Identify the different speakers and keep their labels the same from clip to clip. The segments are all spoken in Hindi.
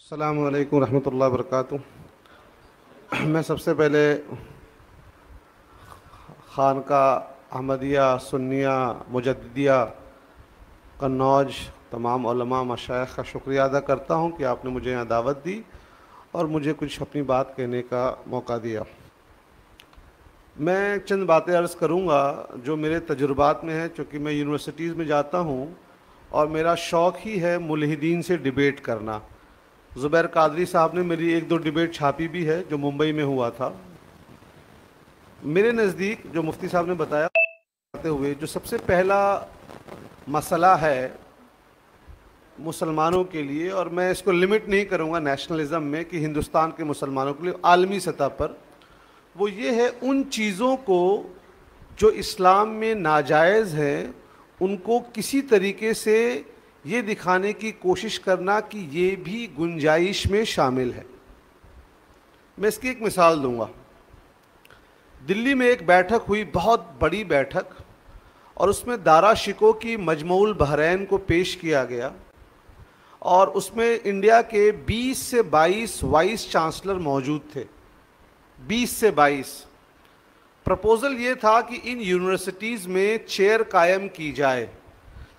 Speaker 1: अस्सलामु अलैकुम रहमतुल्लाहि व बरकातुहू। मैं सबसे पहले खानका अहमदिया सुन्निया मुजद्दिदिया कन्नौज तमाम उलमा मशाइख का शुक्रिया अदा करता हूँ कि आपने मुझे यहाँ दावत दी और मुझे कुछ अपनी बात कहने का मौका दिया। मैं चंद बातें अर्ज़ करूँगा जो मेरे तजुर्बात में है, चूँकि मैं यूनिवर्सिटीज़ में जाता हूँ और मेरा शौक़ ही है मुल्हिदीन से डिबेट करना। ज़ुबैर कादरी साहब ने मेरी एक दो डिबेट छापी भी है जो मुंबई में हुआ था। मेरे नज़दीक जो मुफ्ती साहब ने बताया हुए जो सबसे पहला मसला है मुसलमानों के लिए, और मैं इसको लिमिट नहीं करूँगा नेशनलिज़म में कि हिंदुस्तान के मुसलमानों के लिए, आलमी सतह पर, वो ये है उन चीज़ों को जो इस्लाम में नाजायज़ हैं उनको किसी तरीके से ये दिखाने की कोशिश करना कि ये भी गुंजाइश में शामिल है। मैं इसकी एक मिसाल दूंगा। दिल्ली में एक बैठक हुई, बहुत बड़ी बैठक, और उसमें दारा शिको की मजमूल बहरैन को पेश किया गया और उसमें इंडिया के 20 से 22 वाइस चांसलर मौजूद थे। 20 से 22। प्रपोज़ल ये था कि इन यूनिवर्सिटीज़ में चेयर कायम की जाए।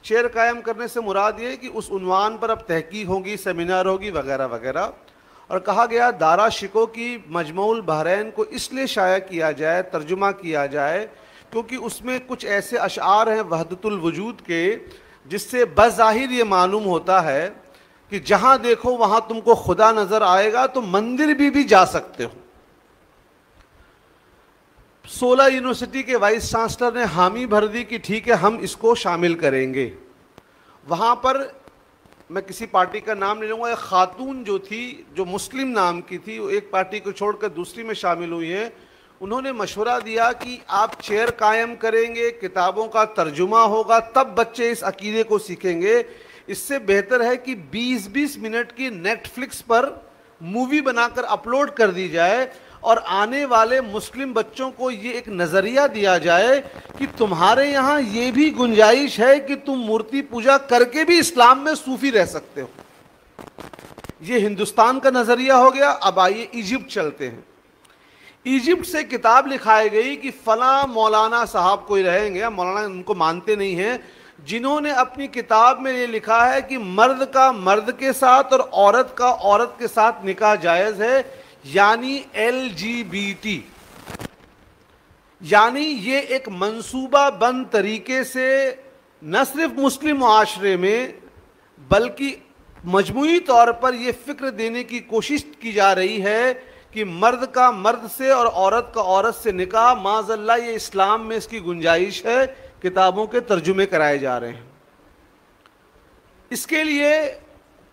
Speaker 1: चेयर कायम करने से मुराद ये कि उस उन्वान पर अब तहकीक होगी, सेमिनार होगी वगैरह वगैरह। और कहा गया दारा शिको की मजमूल बहरैन को इसलिए शाया किया जाए, तर्जुमा किया जाए, क्योंकि उसमें कुछ ऐसे अशआर हैं वहदतुल वजूद के जिससे बज़ाहिर ये मालूम होता है कि जहाँ देखो वहाँ तुमको खुदा नज़र आएगा, तो मंदिर भी जा सकते हो। 16 यूनिवर्सिटी के वाइस चांसलर ने हामी भर दी कि ठीक है हम इसको शामिल करेंगे। वहाँ पर मैं किसी पार्टी का नाम नहीं लूँगा, एक खातून जो थी, जो मुस्लिम नाम की थी, वो एक पार्टी को छोड़कर दूसरी में शामिल हुई हैं। उन्होंने मशवरा दिया कि आप चेयर कायम करेंगे, किताबों का तर्जुमा होगा, तब बच्चे इस अकीदे को सीखेंगे। इससे बेहतर है कि 20-20 मिनट की नेटफ्लिक्स पर मूवी बनाकर अपलोड कर दी जाए और आने वाले मुस्लिम बच्चों को ये एक नज़रिया दिया जाए कि तुम्हारे यहाँ ये भी गुंजाइश है कि तुम मूर्ति पूजा करके भी इस्लाम में सूफी रह सकते हो। ये हिंदुस्तान का नज़रिया हो गया। अब आइए इजिप्ट चलते हैं। इजिप्ट से किताब लिखाई गई कि फला मौलाना साहब कोई रहेंगे, मौलाना उनको मानते नहीं हैं, जिन्होंने अपनी किताब में ये लिखा है कि मर्द का मर्द के साथ और औरत का औरत के साथ निकाह जायज़ है, यानी LGBT। यानी ये एक मंसूबा बंद तरीके से न सिर्फ मुस्लिम मुआशरे में बल्कि मजमूई तौर पर यह फिक्र देने की कोशिश की जा रही है कि मर्द का मर्द से और औरत का औरत से निकाह, माज़अल्लाह, ये इस्लाम में इसकी गुंजाइश है। किताबों के तर्जुमे कराए जा रहे हैं। इसके लिए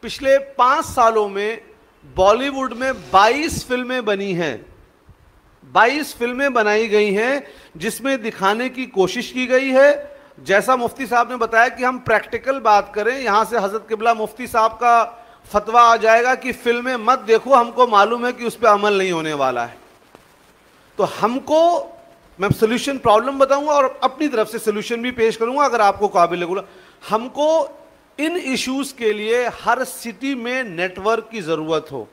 Speaker 1: पिछले 5 सालों में बॉलीवुड में 22 फिल्में बनी हैं। 22 फिल्में बनाई गई हैं जिसमें दिखाने की कोशिश की गई है, जैसा मुफ्ती साहब ने बताया कि हम प्रैक्टिकल बात करें। यहां से हजरत किबला मुफ्ती साहब का फतवा आ जाएगा कि फिल्में मत देखो, हमको मालूम है कि उस पर अमल नहीं होने वाला है। तो हमको, मैं सोल्यूशन प्रॉब्लम बताऊंगा और अपनी तरफ से सोल्यूशन भी पेश करूंगा अगर आपको काबिल लगूंगा। हमको इन इश्यूज के लिए हर सिटी में नेटवर्क की ज़रूरत हो।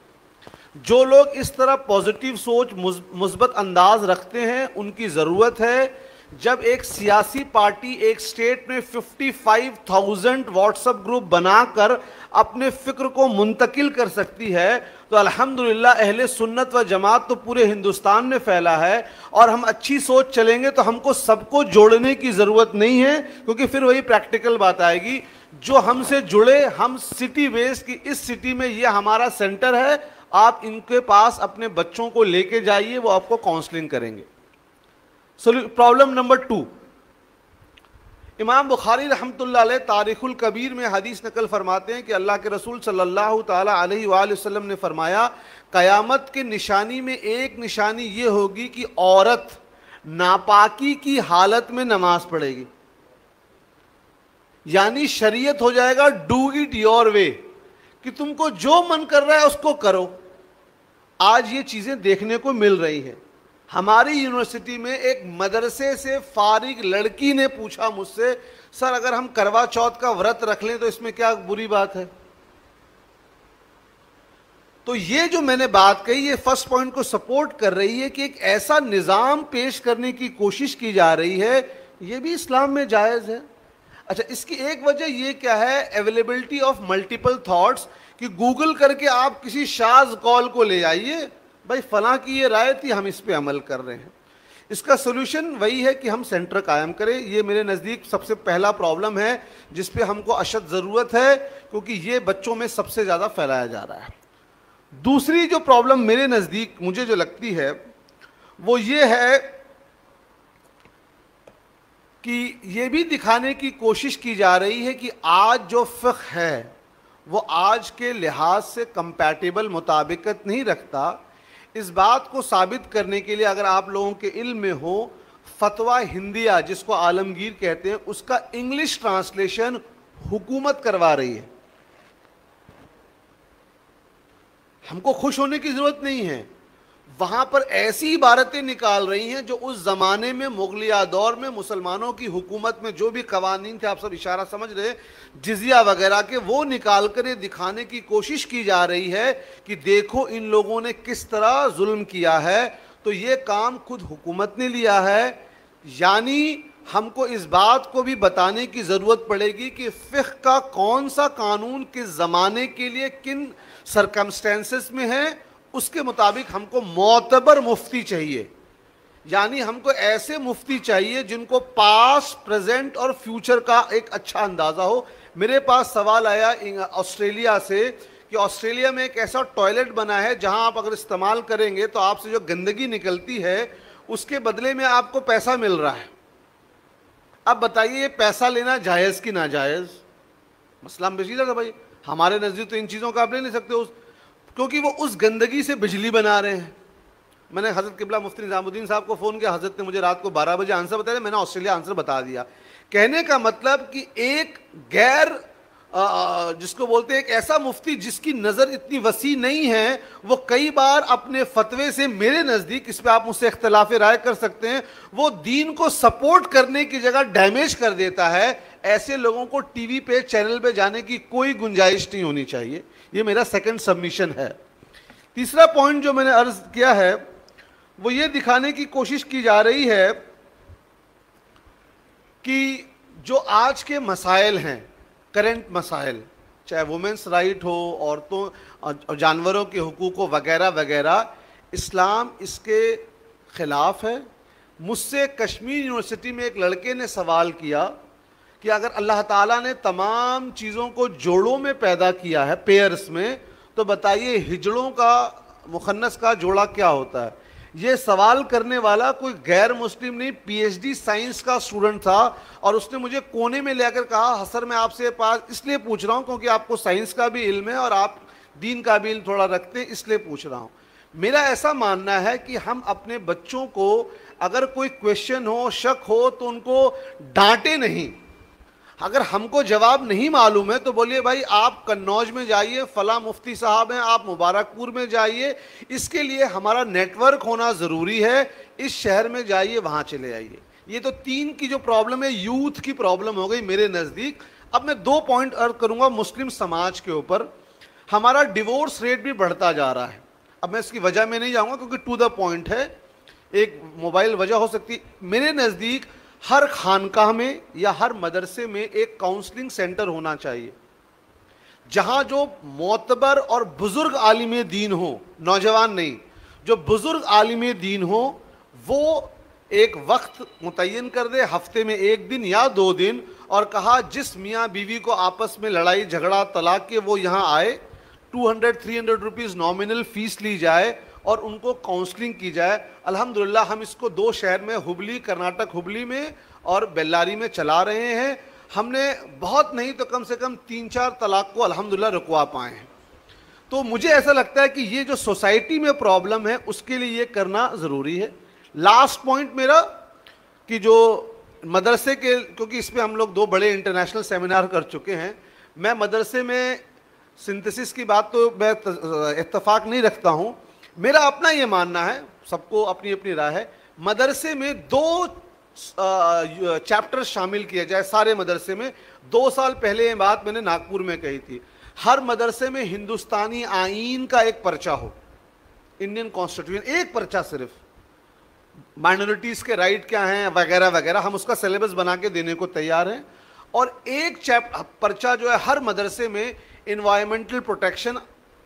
Speaker 1: जो लोग इस तरह पॉजिटिव सोच, मुस्बत अंदाज रखते हैं, उनकी ज़रूरत है। जब एक सियासी पार्टी एक स्टेट में 55,000 व्हाट्सएप ग्रुप बनाकर अपने फ़िक्र को मुंतकिल कर सकती है, तो अल्हम्दुलिल्लाह अहले सुन्नत व जमात तो पूरे हिंदुस्तान में फैला है। और हम अच्छी सोच चलेंगे तो हमको सबको जोड़ने की ज़रूरत नहीं है, क्योंकि फिर वही प्रैक्टिकल बात आएगी। जो हमसे जुड़े, हम सिटी बेस्ड की इस सिटी में ये हमारा सेंटर है, आप इनके पास अपने बच्चों को लेके जाइए, वो आपको काउंसलिंग करेंगे। प्रॉब्लम नंबर 2, इमाम बुखारी रहमतुल्लाह अलैह तारीखुल कबीर में हदीस नकल फरमाते हैं कि अल्लाह के रसूल सल्लल्लाहु ताला अलैहि वसल्लम ने फरमाया, क़यामत की निशानी में एक निशानी ये होगी कि औरत नापाकी की हालत में नमाज पढ़ेगी। यानी शरीयत हो जाएगा डू इट योर वे, कि तुमको जो मन कर रहा है उसको करो। आज ये चीज़ें देखने को मिल रही हैं। हमारी यूनिवर्सिटी में एक मदरसे से फारिग लड़की ने पूछा मुझसे, सर अगर हम करवा चौथ का व्रत रख लें तो इसमें क्या बुरी बात है? तो ये जो मैंने बात कही, ये फर्स्ट पॉइंट को सपोर्ट कर रही है कि एक ऐसा निज़ाम पेश करने की कोशिश की जा रही है, ये भी इस्लाम में जायज़ है। अच्छा, इसकी एक वजह ये क्या है, अवेलेबिलिटी ऑफ मल्टीपल थॉट्स, कि गूगल करके आप किसी शाज कॉल को ले आइए, भाई फलां की ये राय थी, हम इस पे अमल कर रहे हैं। इसका सोल्यूशन वही है कि हम सेंटर कायम करें। ये मेरे नज़दीक सबसे पहला प्रॉब्लम है जिस पे हमको अशद ज़रूरत है, क्योंकि ये बच्चों में सबसे ज़्यादा फैलाया जा रहा है। दूसरी जो प्रॉब्लम मेरे नज़दीक मुझे जो लगती है वो ये है कि ये भी दिखाने की कोशिश की जा रही है कि आज जो फ़िक़्ह है वो आज के लिहाज से कंपैटिबल मुताबिकत नहीं रखता। इस बात को साबित करने के लिए अगर आप लोगों के इल्म में हो, फतवा हिंदिया जिसको आलमगीर कहते हैं, उसका इंग्लिश ट्रांसलेशन हुकूमत करवा रही है। हमको खुश होने की जरूरत नहीं है, वहां पर ऐसी इबारतें निकाल रही हैं जो उस जमाने में मुगलिया दौर में मुसलमानों की हुकूमत में जो भी कवानीन थे, आप सब इशारा समझ रहे, जिजिया वगैरह के, वो निकाल कर ये दिखाने की कोशिश की जा रही है कि देखो इन लोगों ने किस तरह जुल्म किया है। तो ये काम खुद हुकूमत ने लिया है। यानी हमको इस बात को भी बताने की ज़रूरत पड़ेगी कि फ़िक़्ह का कौन सा कानून किस ज़माने के लिए किन सरकमस्टेंसेस में है, उसके मुताबिक हमको मोतबर मुफ्ती चाहिए। यानी हमको ऐसे मुफ्ती चाहिए जिनको पास्ट, प्रेजेंट और फ्यूचर का एक अच्छा अंदाज़ा हो। मेरे पास सवाल आया ऑस्ट्रेलिया से कि ऑस्ट्रेलिया में एक ऐसा टॉयलेट बना है जहां आप अगर इस्तेमाल करेंगे तो आपसे जो गंदगी निकलती है उसके बदले में आपको पैसा मिल रहा है। अब बताइए, ये पैसा लेना जायज़ कि नाजायज़? मसला पेचीदा था भाई। हमारे नज़दीक तो इन चीज़ों का आप ले नहीं सकते क्योंकि वो उस गंदगी से बिजली बना रहे हैं। मैंने हज़रत किबला मुफ्ती निज़ामुद्दीन साहब को फ़ोन किया, हज़रत ने मुझे रात को 12 बजे आंसर बताया, मैंने ऑस्ट्रेलिया आंसर बता दिया। कहने का मतलब कि एक गैर जिसको बोलते हैं एक ऐसा मुफ्ती जिसकी नज़र इतनी वसी नहीं है, वो कई बार अपने फतवे से, मेरे नज़दीक, इस पर आप मुझसे इख्तलाफ राय कर सकते हैं, वो दीन को सपोर्ट करने की जगह डैमेज कर देता है। ऐसे लोगों को टीवी पे, चैनल पे जाने की कोई गुंजाइश नहीं होनी चाहिए। ये मेरा सेकंड सबमिशन है। तीसरा पॉइंट जो मैंने अर्ज किया है वो ये दिखाने की कोशिश की जा रही है कि जो आज के मसाइल हैं, करंट मसाइल, चाहे वुमेन्स राइट हो, औरतों और जानवरों के हुकूक वगैरह वगैरह, इस्लाम इसके ख़िलाफ़ है। मुझसे कश्मीर यूनिवर्सिटी में एक लड़के ने सवाल किया कि अगर अल्लाह ताला ने तमाम चीज़ों को जोड़ों में पैदा किया है, पेयर्स में, तो बताइए हिजड़ों का, मुखन्नस का जोड़ा क्या होता है? ये सवाल करने वाला कोई गैर मुस्लिम नहीं, पीएचडी साइंस का स्टूडेंट था, और उसने मुझे कोने में लेकर कहा, हसर मैं आपसे पास इसलिए पूछ रहा हूँ क्योंकि आपको साइंस का भी इल्म है और आप दीन का भी इल्म थोड़ा रखते हैं, इसलिए पूछ रहा हूँ। मेरा ऐसा मानना है कि हम अपने बच्चों को अगर कोई क्वेश्चन हो, शक हो, तो उनको डांटे नहीं। अगर हमको जवाब नहीं मालूम है तो बोलिए भाई आप कन्नौज में जाइए, फला मुफ्ती साहब हैं, आप मुबारकपुर में जाइए, इसके लिए हमारा नेटवर्क होना ज़रूरी है, इस शहर में जाइए, वहाँ चले आइए। ये तो 3 की जो प्रॉब्लम है, यूथ की प्रॉब्लम हो गई मेरे नज़दीक। अब मैं 2 पॉइंट अर्ज करूँगा मुस्लिम समाज के ऊपर। हमारा डिवोर्स रेट भी बढ़ता जा रहा है। अब मैं इसकी वजह में नहीं जाऊँगा क्योंकि टू द पॉइंट है, एक मोबाइल वजह हो सकती है। मेरे नज़दीक हर खानकाह में या हर मदरसे में एक काउंसलिंग सेंटर होना चाहिए जहां जो मोतबर और बुजुर्ग आलिम दीन हो, नौजवान नहीं, जो बुजुर्ग आलिम दीन हो, वो एक वक्त मुतय्यन कर दे, हफ्ते में 1 दिन या 2 दिन, और कहा जिस मियाँ बीवी को आपस में लड़ाई झगड़ा तलाक के वो यहाँ आए, 200-300 रुपीज़ नॉमिनल फीस ली जाए और उनको काउंसलिंग की जाए। अल्हम्दुलिल्लाह हम इसको 2 शहर में, हुबली, कर्नाटक हुबली में और बेल्लारी में चला रहे हैं। हमने बहुत नहीं तो कम से कम 3-4 तलाक को अल्हम्दुलिल्लाह रुकवा पाए हैं। तो मुझे ऐसा लगता है कि ये जो सोसाइटी में प्रॉब्लम है उसके लिए ये करना ज़रूरी है। लास्ट पॉइंट मेरा कि जो मदरसे के, क्योंकि इस पर हम लोग 2 बड़े इंटरनेशनल सेमिनार कर चुके हैं, मैं मदरसे में सिंथेसिस की बात तो मैं इत्तेफाक नहीं रखता हूँ। मेरा अपना ये मानना है, सबको अपनी अपनी राय है, मदरसे में 2 चैप्टर शामिल किए जाए सारे मदरसे में। 2 साल पहले ये बात मैंने नागपुर में कही थी। हर मदरसे में हिंदुस्तानी आईन का एक पर्चा हो, इंडियन कॉन्स्टिट्यूशन, एक पर्चा सिर्फ, माइनॉरिटीज के राइट क्या हैं वगैरह वगैरह, हम उसका सिलेबस बना के देने को तैयार हैं। और एक पर्चा जो है हर मदरसे में इन्वायरमेंटल प्रोटेक्शन,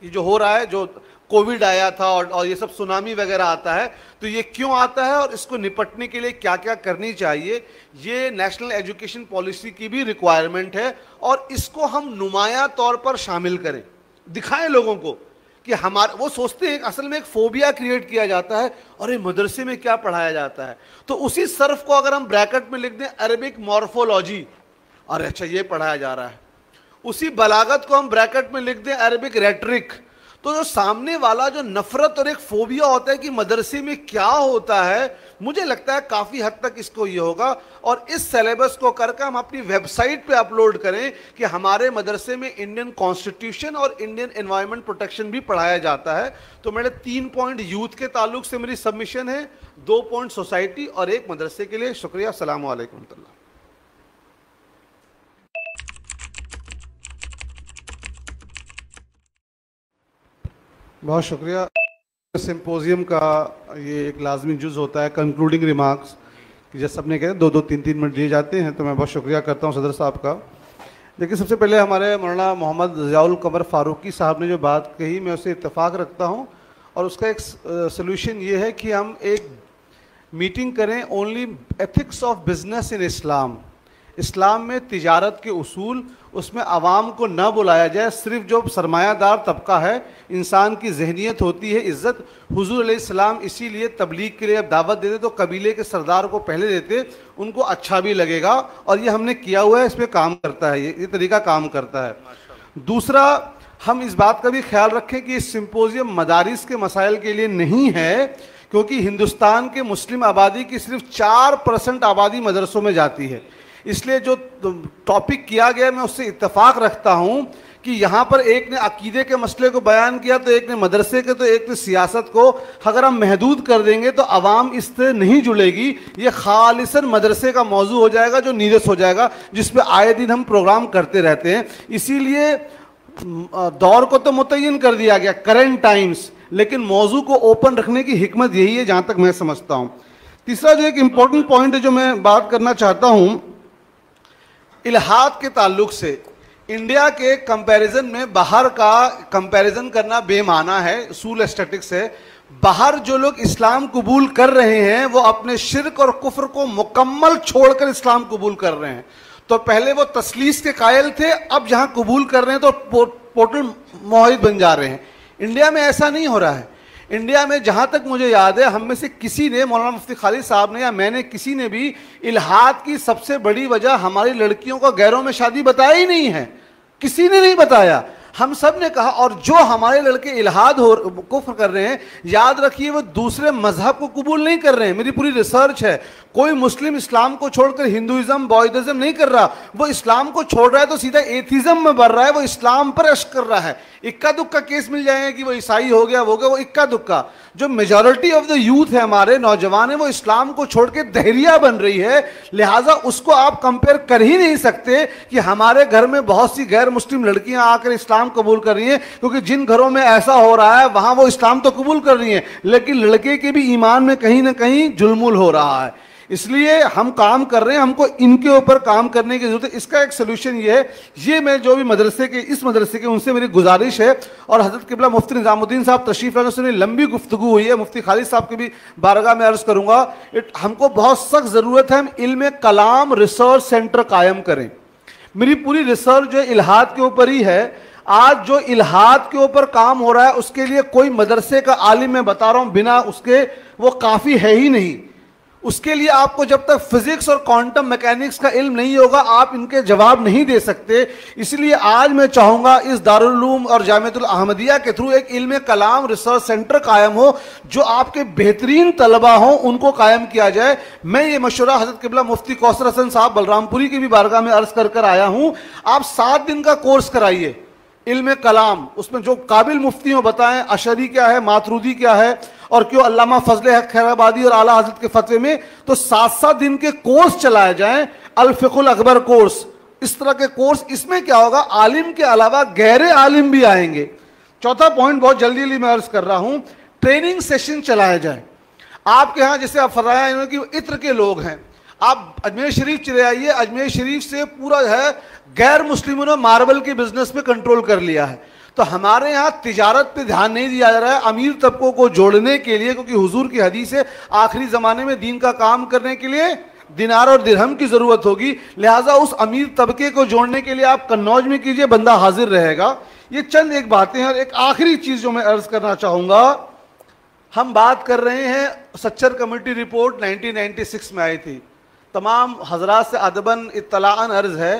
Speaker 1: ये जो हो रहा है, जो कोविड आया था और ये सब सुनामी वगैरह आता है, तो ये क्यों आता है और इसको निपटने के लिए क्या क्या करनी चाहिए, ये नेशनल एजुकेशन पॉलिसी की भी रिक्वायरमेंट है। और इसको हम नुमाया तौर पर शामिल करें, दिखाएं लोगों को कि हमारे, वो सोचते हैं असल में एक फोबिया क्रिएट किया जाता है, और ये मदरसे में क्या पढ़ाया जाता है। तो उसी सर्फ को अगर हम ब्रैकेट में लिख दें अरबिक मॉर्फोलॉजी, और अच्छा ये पढ़ाया जा रहा है, उसी बलागत को हम ब्रैकेट में लिख दें अरबिक रेटरिक, तो जो सामने वाला जो नफरत और एक फोबिया होता है कि मदरसे में क्या होता है, मुझे लगता है काफी हद तक इसको ये होगा। और इस सिलेबस को करके हम अपनी वेबसाइट पे अपलोड करें कि हमारे मदरसे में इंडियन कॉन्स्टिट्यूशन और इंडियन एनवायरनमेंट प्रोटेक्शन भी पढ़ाया जाता है। तो मेरे 3 पॉइंट यूथ के ताल्लुक से मेरी सबमिशन है, 2 पॉइंट सोसाइटी और 1 मदरसे के लिए। शुक्रिया, अस्सलाम वालेकुम रहमतुल्लाह। बहुत शुक्रिया। सिंपोजियम का ये एक लाजमी जुज़ होता है कंक्लूडिंग रिमार्क्स, कि जैसे सबने कहा 2-2, 3-3 मिनट दिए जाते हैं, तो मैं बहुत शुक्रिया करता हूँ सदर साहब का। देखिए, सबसे पहले हमारे मौलाना मोहम्मद ज़ियाउल कमर फ़ारूकी साहब ने जो बात कही, मैं उससे इत्तेफाक रखता हूँ, और उसका एक सलूशन ये है कि हम एक मीटिंग करें only ethics of business in Islam. इस्लाम में तिजारत के उसूल, उसमें आवाम को न बुलाया जाए, सिर्फ जो सरमायादार तबका है, इंसान की जहनीत होती है इज़्ज़त। हुजूर अलैहिस्सलाम इसीलिए तबलीग के लिए अब दावत देते तो कबीले के सरदार को पहले देते, उनको अच्छा भी लगेगा, और ये हमने किया हुआ है, इस पर काम करता है, ये तरीका काम करता है। दूसरा, हम इस बात का भी ख्याल रखें कि इस सिंपोजियम मदारिस के मसाइल के लिए नहीं है, क्योंकि हिंदुस्तान के मुस्लिम आबादी की सिर्फ 4% आबादी मदरसों में जाती है। इसलिए जो टॉपिक किया गया, मैं उससे इत्तेफाक रखता हूँ कि यहाँ पर एक ने अकीदे के मसले को बयान किया, तो एक ने मदरसे के, तो एक ने सियासत को। अगर हम महदूद कर देंगे तो आवाम इससे नहीं जुड़ेगी, ये खालिसन मदरसे का मौजू हो जाएगा, जो नीरस हो जाएगा, जिस पे आए दिन हम प्रोग्राम करते रहते हैं। इसीलिए दौर को तो मुतय्यन कर दिया गया, करेंट टाइम्स, लेकिन मौजू को ओपन रखने की हिकमत यही है, जहाँ तक मैं समझता हूँ। तीसरा जो एक इम्पोर्टेंट पॉइंट है जो मैं बात करना चाहता हूँ, इल्हाद के ताल्लुक से इंडिया के कंपैरिजन में बाहर का कंपैरिजन करना बेमाना है, उसूल स्टैटिक्स है। बाहर जो लोग इस्लाम कबूल कर रहे हैं वो अपने शिर्क और कुफ्र को मुकम्मल छोड़कर इस्लाम कबूल कर रहे हैं। तो पहले वो तस्लीस के कायल थे, अब जहां कबूल कर रहे हैं तो पोर्टल मोहित बन जा रहे हैं। इंडिया में ऐसा नहीं हो रहा है। इंडिया में जहाँ तक मुझे याद है, हम में से किसी ने, मौलाना मुफ्ती खालिद साहब ने या मैंने, किसी ने भी इल्हाद की सबसे बड़ी वजह हमारी लड़कियों को गैरों में शादी बताया ही नहीं है, किसी ने नहीं बताया। हम सब ने कहा, और जो हमारे लड़के इल्हाद हो कुफ्र कर रहे हैं, याद रखिए वो दूसरे मजहब को कबूल नहीं कर रहे हैं। मेरी पूरी रिसर्च है, कोई मुस्लिम इस्लाम को छोड़कर हिंदुइज्म बौद्धिज्म नहीं कर रहा, वो इस्लाम को छोड़ रहा है तो सीधा एथिज्म में बढ़ रहा है, वो इस्लाम पर अश्क कर रहा है। इक्का दुक्का केस मिल जाएंगे कि वो ईसाई हो गया, वो इक्का दुक्का। जो मेजॉरिटी ऑफ द यूथ है, हमारे नौजवान है, वो इस्लाम को छोड़ के दहरिया बन रही है। लिहाजा उसको आप कंपेयर कर ही नहीं सकते कि हमारे घर में बहुत सी गैर मुस्लिम लड़कियां आकर इस्लाम कबूल कर रही हैं, क्योंकि जिन घरों में ऐसा हो रहा है वहां वो इस्लाम तो कबूल कर रही हैं, लेकिन लड़के के भी ईमान में कहीं ना कहीं जुल्मुल हो रहा है। इसलिए हम काम कर रहे हैं, हमको इनके ऊपर काम करने की जरूरत है। इसका एक सोल्यूशन ये है, ये मैं जो भी मदरसे के, इस मदरसे के, उनसे मेरी गुजारिश है, और हजरत किबला मुफ्ती निजामुद्दीन साहब तशरीफ लाने से लंबी गुफ्तगू हुई है, मुफ्ती खालिद साहब की भी बारगाह में अर्ज करूंगा, हमको बहुत सख्त जरूरत है हम इल्म कलाम रिसर्च सेंटर कायम करें। मेरी पूरी रिसर्च जो है इल्हाद के ऊपर ही है। आज जो इल्हाद के ऊपर काम हो रहा है उसके लिए कोई मदरसे का आलिम, मैं बता रहा हूं, बिना उसके वो काफी है ही नहीं। उसके लिए आपको जब तक फिजिक्स और क्वांटम मैकेनिक्स का इल्म नहीं होगा, आप इनके जवाब नहीं दे सकते। इसलिए आज मैं चाहूंगा इस दारुल उलूम और जामिअतुल अहमदिया के थ्रू एक इल्म कलाम रिसर्च सेंटर कायम हो, जो आपके बेहतरीन तलबा हो उनको कायम किया जाए। मैं ये मशवरा हजरत किबला मुफ्ती कौसर हसन साहब बलरामपुरी की भी बारगाह में अर्ज कर आया हूं। आप 7 दिन का कोर्स कराइए इल्म कलाम, उसमें जो काबिल मुफ्ती हो बताएं अशरी क्या है, मातरूदी क्या है, और क्यों अल्लामा फजले हक खैराबादी और आला हजरत के फतवे में, तो 7-7 दिन के कोर्स चलाए जाएं। अल फिकुल अकबर कोर्स, इस तरह के कोर्स, इसमें क्या होगा, आलिम के अलावा गहरे आलिम भी आएंगे। चौथा पॉइंट बहुत जल्दी मैं अर्ज कर रहा हूं, ट्रेनिंग सेशन चलाया जाए। आपके यहां जैसे आप फरमाया कि इत्र के लोग हैं, आप अजमेर शरीफ चले आइए, अजमेर शरीफ से पूरा है गैर मुस्लिमों ने मार्बल के बिजनेस पे कंट्रोल कर लिया है। तो हमारे यहाँ तिजारत पे ध्यान नहीं दिया जा रहा है अमीर तबकों को जोड़ने के लिए, क्योंकि हुजूर की हदीस है आखिरी जमाने में दीन का काम करने के लिए दिनार और दिरहम की जरूरत होगी, लिहाजा उस अमीर तबके को जोड़ने के लिए आप कन्नौज में कीजिए, बंदा हाजिर रहेगा। ये चंद एक बातें हैं। और एक आखिरी चीज जो मैं अर्ज करना चाहूंगा, हम बात कर रहे हैं सच्चर कमेटी रिपोर्ट 1996 में आई थी, तमाम हजरात से अदबन इत्तलाअन अर्ज है,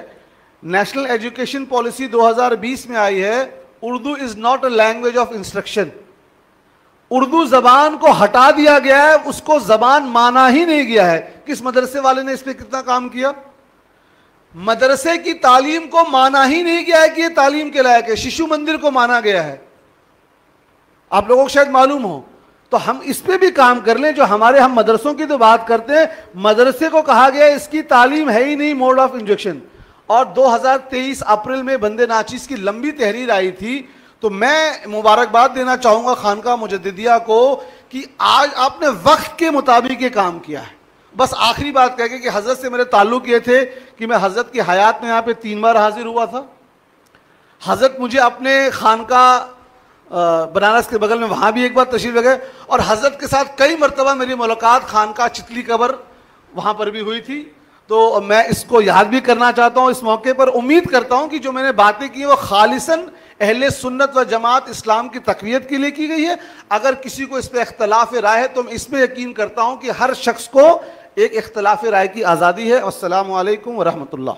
Speaker 1: नेशनल एजुकेशन पॉलिसी 2020 में आई है, Urdu is not a language of instruction. Urdu जबान को हटा दिया गया है, उसको जबान माना ही नहीं गया है। किस मदरसे वाले ने इस पर कितना काम किया? मदरसे की तालीम को माना ही नहीं गया है कि ये तालीम के लायक है, शिशु मंदिर को माना गया है। आप लोगों को शायद मालूम हो, तो हम इस पे भी काम कर लें। जो हमारे हम मदरसों की तो बात करते हैं, मदरसे को कहा गया इसकी तालीम है ही नहीं, मोड ऑफ इंजेक्शन। और 2023 अप्रैल में बंदे नाचीज की लंबी तहरीर आई थी। तो मैं मुबारकबाद देना चाहूंगा खानका मुजद्दिदिया को कि आज आपने वक्त के मुताबिक ये काम किया है। बस आखिरी बात कह के कि हजरत से मेरे ताल्लुक ये थे कि मैं हजरत की हयात में यहाँ पे 3 बार हाजिर हुआ था। हजरत मुझे अपने खानका बनारस के बगल में वहां भी एक बार तशरीफ ले गए, और हजरत के साथ कई मरतबा मेरी मुलाकात खानका चितली कबर वहां पर भी हुई थी। तो मैं इसको याद भी करना चाहता हूं इस मौके पर। उम्मीद करता हूं कि जो मैंने बातें की वो खालिसन अहले सुन्नत व जमात इस्लाम की तक़वियत के लिए की गई है। अगर किसी को इस पर इख्तलाफ राय है तो मैं इसमें यकीन करता हूं कि हर शख्स को एक इख्तलाफ राय की आज़ादी है। अस्सलामु अलैकुम व रहमतुल्लाह।